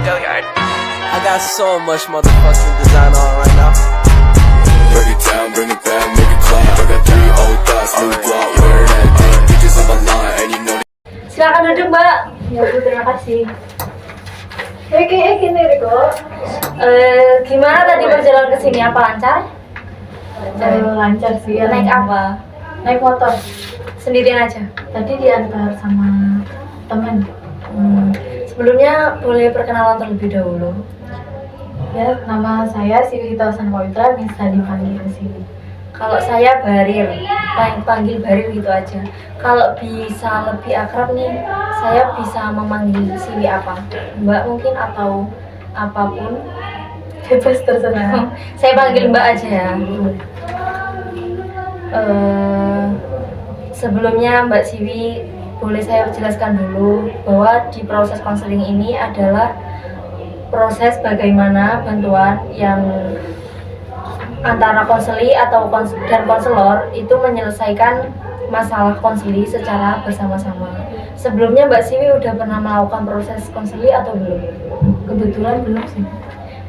I got so much motherfucking design on right now. Break it down, bring it back, make it clap. I got 3 old thoughts, new block, wear that thing. Bitches on my line, and you know. Silakan duduk, Mbak. Ya, Bu, terima kasih. Kayak gini, Riko. Gimana tadi perjalanan ke sini? Apa lancar? Lancar sih ya. Naik apa? Naik motor. Sendirian aja? Tadi diantar sama teman. Sebelumnya boleh perkenalan terlebih dahulu. Ya, nama saya Siwi Tawasan Pawitra, bisa dipanggil Siwi. Kalau saya Baril, panggil Baril gitu aja. Kalau bisa lebih akrab nih, saya bisa memanggil Siwi apa? Mbak mungkin atau apapun? Bebas terserah. Saya panggil Mbak aja ya. Sebelumnya Mbak Siwi, boleh saya jelaskan dulu bahwa di proses konseling ini adalah proses bagaimana bantuan yang antara konseli atau dan konselor itu menyelesaikan masalah konseli secara bersama-sama. Sebelumnya Mbak Siwi udah pernah melakukan proses konseli atau belum? Kebetulan belum sih.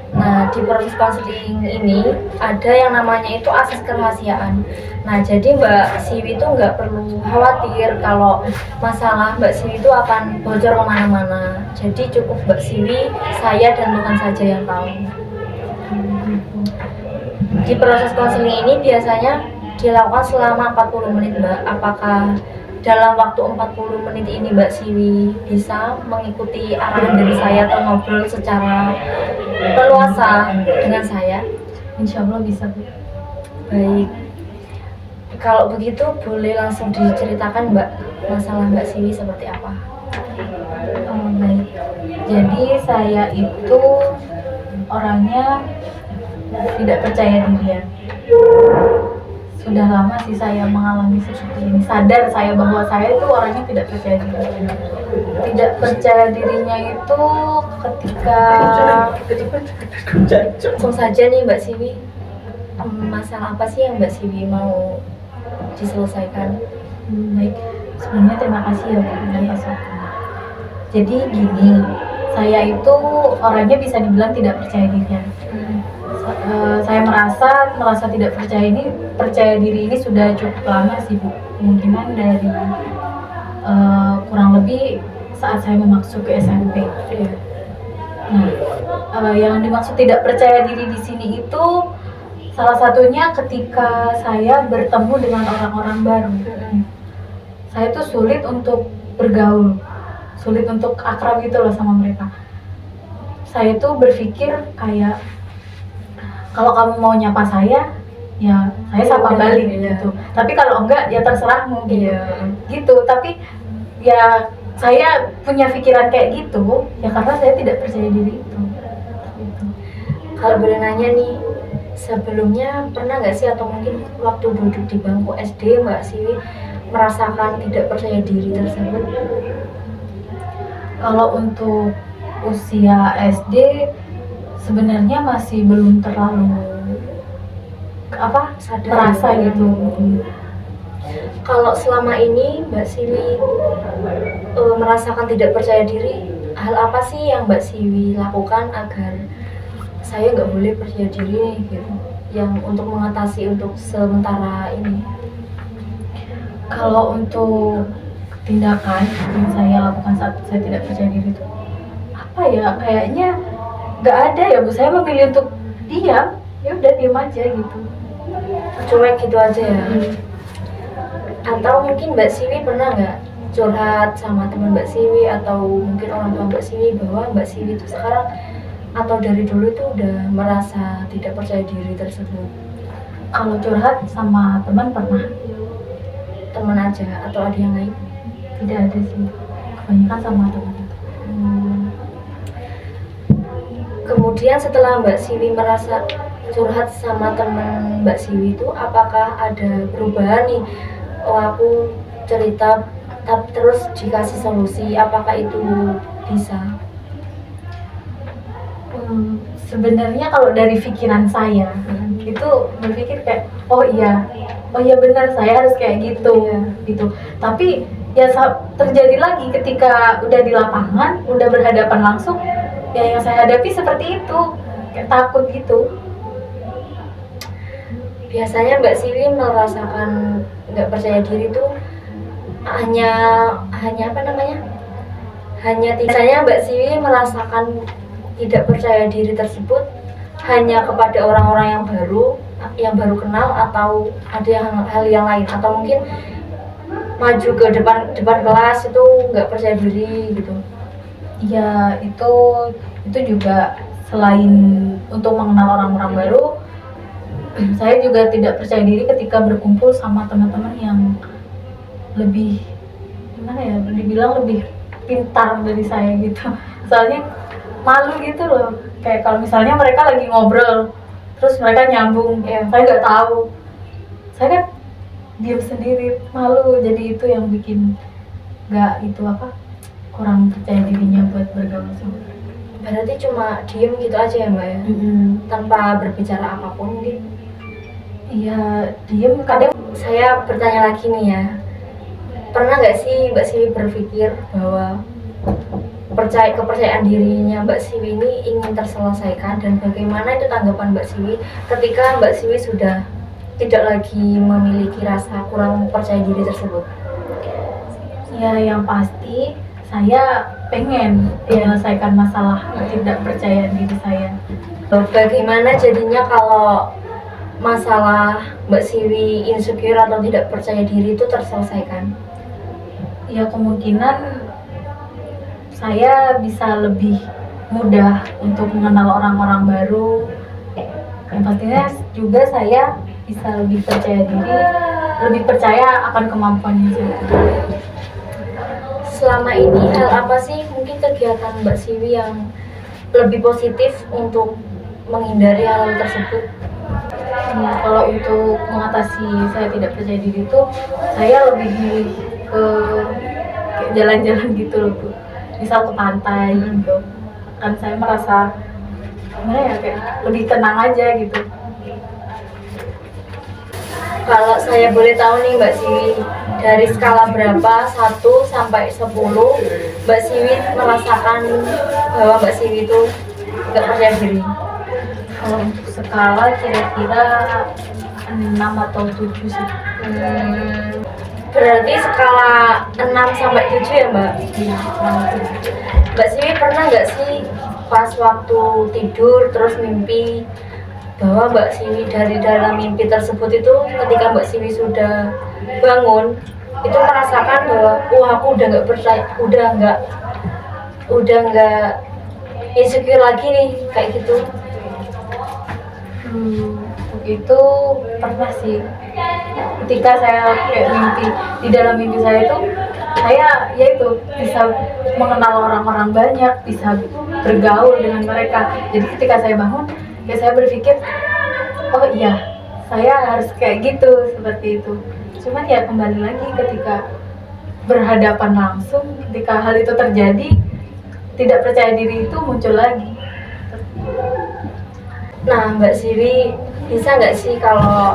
Nah, di proses konseling ini ada yang namanya itu asas kerahasiaan. Nah, jadi Mbak Siwi itu nggak perlu khawatir kalau masalah Mbak Siwi itu akan bocor kemana-mana. Jadi cukup Mbak Siwi, saya dan Tuhan saja yang tahu. Di proses konseling ini biasanya dilakukan selama 40 menit, Mbak. Apakah dalam waktu 40 menit ini Mbak Siwi bisa mengikuti arahan dari saya atau ngobrol secara leluasa dengan saya? Insya Allah bisa, Bu. Baik. Kalau begitu boleh langsung diceritakan Mbak, masalah Mbak Siwi seperti apa? Baik. Jadi saya itu orangnya tidak percaya diri ya. Sudah lama sih saya mengalami seperti ini. Sadar saya bahwa saya itu orangnya tidak percaya diri. Tidak percaya dirinya itu ketika langsung saja nih Mbak Siwi, masalah apa sih yang Mbak Siwi mau diselesaikan? Baik, sebelumnya terima kasih ya Bu atas waktunya. Jadi gini, saya itu orangnya bisa dibilang tidak percaya diri. Saya merasa tidak percaya diri ini sudah cukup lama sih Bu. Kemungkinan dari kurang lebih saat saya masuk ke SMP. Nah, yang dimaksud tidak percaya diri di sini itu salah satunya ketika saya bertemu dengan orang-orang baru. Saya tuh sulit untuk bergaul, sulit untuk akrab gitu loh sama mereka. Saya tuh berpikir kayak kalau kamu mau nyapa saya, ya saya sapa balik gitu. Tapi kalau enggak, ya terserahmu gitu. Gitu. Tapi ya saya punya pikiran kayak gitu, ya karena saya tidak percaya diri itu. Gitu. Kalau boleh nanya nih, sebelumnya pernah nggak sih atau mungkin waktu duduk di bangku SD Mbak Siwi merasakan tidak percaya diri tersebut? Kalau untuk usia SD sebenarnya masih belum terlalu sadar terasa gitu. Kalau selama ini Mbak Siwi merasakan tidak percaya diri, hal apa sih yang Mbak Siwi lakukan agar saya nggak boleh percaya diri nih gitu, yang untuk mengatasi untuk sementara ini? Kalau untuk tindakan yang saya lakukan saat saya tidak percaya diri itu apa ya, kayaknya nggak ada ya Bu. Saya memilih untuk diam, ya udah diam aja gitu, cuek gitu aja ya. Atau mungkin Mbak Siwi pernah nggak curhat sama teman Mbak Siwi atau mungkin orang tua Mbak Siwi bahwa Mbak Siwi itu sekarang atau dari dulu itu udah merasa tidak percaya diri tersebut? Kalau curhat sama teman pernah. Teman aja atau ada yang lain? Tidak ada sih, kebanyakan sama teman. Kemudian setelah Mbak Siwi merasa curhat sama teman Mbak Siwi itu, apakah ada perubahan nih? Oh, aku cerita tapi terus dikasih solusi, apakah itu bisa? Sebenarnya kalau dari pikiran saya itu berpikir kayak oh iya benar saya harus kayak gitu gitu. Tapi ya terjadi lagi ketika udah di lapangan, udah berhadapan langsung, ya yang saya hadapi seperti itu, kayak takut gitu. Biasanya Mbak Siwi merasakan nggak percaya diri itu hanya apa namanya? Biasanya Mbak Siwi merasakan tidak percaya diri tersebut hanya kepada orang-orang yang baru kenal, atau ada hal yang lain, atau mungkin maju ke depan kelas itu nggak percaya diri gitu. Ya itu juga selain untuk mengenal orang-orang baru, saya juga tidak percaya diri ketika berkumpul sama teman-teman yang lebih gimana ya, dibilang lebih pintar dari saya gitu. Soalnya malu gitu loh, kayak kalau misalnya mereka lagi ngobrol terus mereka nyambung, ya saya nggak tahu, saya kan diam sendiri, malu. Jadi itu yang bikin nggak kurang percaya dirinya buat bergaul sama. Berarti cuma diem gitu aja ya Mbak ya, tanpa berbicara apapun mungkin. Iya, diem. Kadang Saya bertanya lagi nih ya, pernah nggak sih Mbak Siwi berpikir bahwa kepercayaan dirinya Mbak Siwi ini ingin terselesaikan, dan bagaimana itu tanggapan Mbak Siwi ketika Mbak Siwi sudah tidak lagi memiliki rasa kurang percaya diri tersebut? ya yang pasti saya pengen menyelesaikan masalah tidak percaya diri saya. Bagaimana jadinya kalau masalah Mbak Siwi insecure atau tidak percaya diri itu terselesaikan? Ya kemungkinan saya bisa lebih mudah untuk mengenal orang-orang baru. Yang pastinya juga saya bisa lebih percaya diri, lebih percaya akan kemampuannya saya. Selama ini hal apa sih mungkin kegiatan Mbak Siwi yang lebih positif untuk menghindari hal tersebut? Kalau untuk mengatasi saya tidak percaya diri itu, saya lebih milih ke kayak jalan-jalan gitu loh Bu. Misal ke pantai gitu, kan saya merasa gimana ya, kayak lebih tenang aja gitu. Kalau saya boleh tahu nih Mbak Siwi, dari skala berapa 1 sampai 10 Mbak Siwi merasakan bahwa Mbak Siwi itu nggak percaya diri? Kalau untuk skala kira-kira 6 atau 7 sih. Berarti skala 6 sampai 7 ya Mbak? Iya, Mbak Siwi pernah nggak sih pas waktu tidur terus mimpi bahwa Mbak Siwi dari dalam mimpi tersebut itu, ketika Mbak Siwi sudah bangun itu merasakan bahwa aku udah nggak percaya, udah nggak insecure lagi nih kayak gitu? Untuk itu pernah sih. Ketika saya kayak mimpi, di dalam mimpi saya itu saya yaitu bisa mengenal orang-orang banyak, bisa bergaul dengan mereka. Jadi ketika saya bangun, ya saya berpikir, oh iya, saya harus kayak gitu, seperti itu. Cuman ya kembali lagi ketika berhadapan langsung, ketika hal itu terjadi, tidak percaya diri itu muncul lagi. Nah Mbak Siwi, bisa nggak sih kalau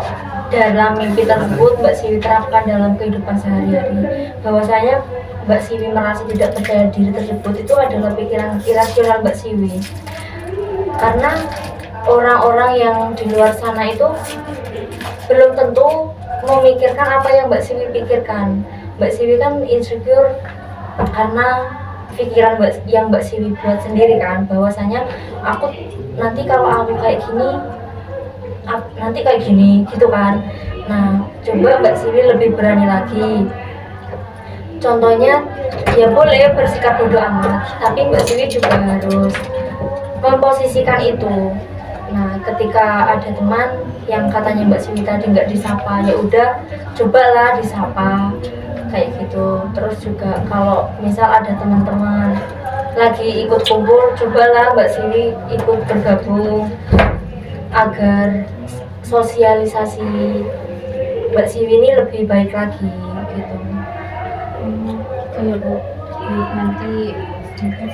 dalam mimpi tersebut Mbak Siwi terapkan dalam kehidupan sehari-hari, bahwasanya Mbak Siwi merasa tidak percaya diri tersebut itu adalah pikiran irasional Mbak Siwi? Karena orang-orang yang di luar sana itu belum tentu memikirkan apa yang Mbak Siwi pikirkan. Mbak Siwi kan insecure karena pikiran yang Mbak Siwi buat sendiri kan, bahwasanya aku nanti kalau aku kayak gini, nanti kayak gini gitu kan. Nah coba Mbak Siwi lebih berani lagi. Contohnya ya boleh bersikap bodoh amat, tapi Mbak Siwi juga harus memposisikan itu. Nah ketika ada teman yang katanya Mbak Siwi tadi nggak disapa, ya udah cobalah disapa kayak gitu. Terus juga kalau misal ada teman-teman lagi ikut kumpul, cobalah Mbak Siwi ikut bergabung agar sosialisasi Mbak Siwi ini lebih baik lagi gitu. Itu ya Bu. Baik, nanti mungkin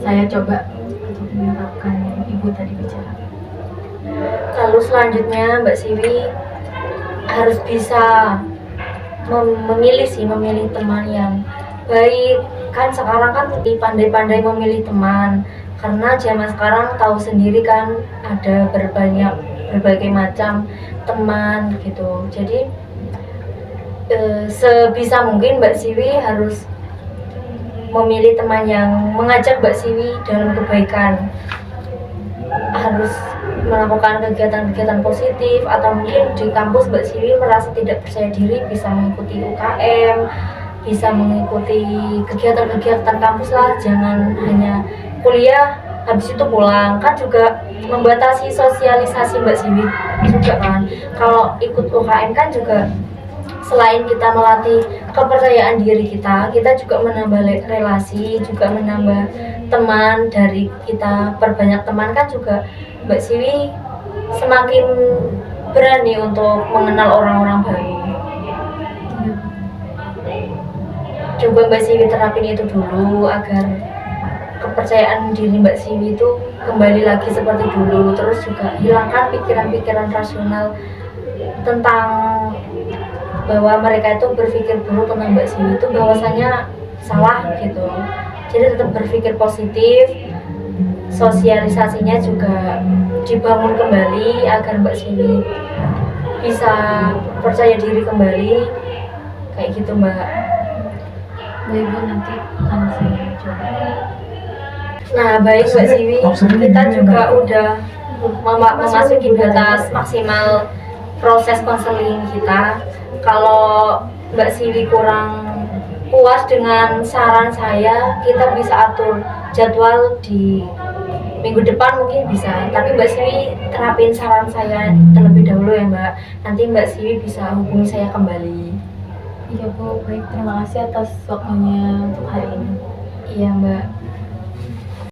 saya coba untuk menerapkan yang Ibu tadi bicara. Lalu selanjutnya Mbak Siwi harus bisa memilih teman yang baik, kan sekarang kan lebih pandai-pandai memilih teman, karena zaman sekarang tahu sendiri kan ada berbagai macam teman gitu. Jadi sebisa mungkin Mbak Siwi harus memilih teman yang mengajak Mbak Siwi dalam kebaikan, harus melakukan kegiatan-kegiatan positif. Atau mungkin di kampus Mbak Siwi merasa tidak percaya diri, bisa mengikuti UKM, bisa mengikuti kegiatan-kegiatan kampus lah, jangan hanya kuliah habis itu pulang. Kan juga membatasi sosialisasi Mbak Siwi juga kan. Kalau ikut UKM kan juga selain kita melatih kepercayaan diri kita juga menambah relasi, juga menambah teman. Dari kita perbanyak teman kan juga Mbak Siwi semakin berani untuk mengenal orang-orang baru. Coba Mbak Siwi terapin itu dulu agar kepercayaan diri Mbak Siwi itu kembali lagi seperti dulu. Terus juga hilangkan pikiran-pikiran rasional tentang bahwa mereka itu berpikir buruk tentang Mbak Siwi itu bahwasanya salah gitu. Jadi tetap berpikir positif, sosialisasinya juga dibangun kembali agar Mbak Siwi bisa percaya diri kembali, kayak gitu Mbak. Baik Bu, nanti akan saya coba. Nah baik Mbak Siwi, kita juga udah memasuki batas maksimal proses konseling kita. Kalau Mbak Siwi kurang puas dengan saran saya, kita bisa atur jadwal di minggu depan mungkin bisa. Tapi Mbak Siwi terapin saran saya terlebih dahulu ya Mbak. Nanti Mbak Siwi bisa hubungi saya kembali. Iya Bu, baik, terima kasih atas waktunya untuk hari ini. Iya Mbak.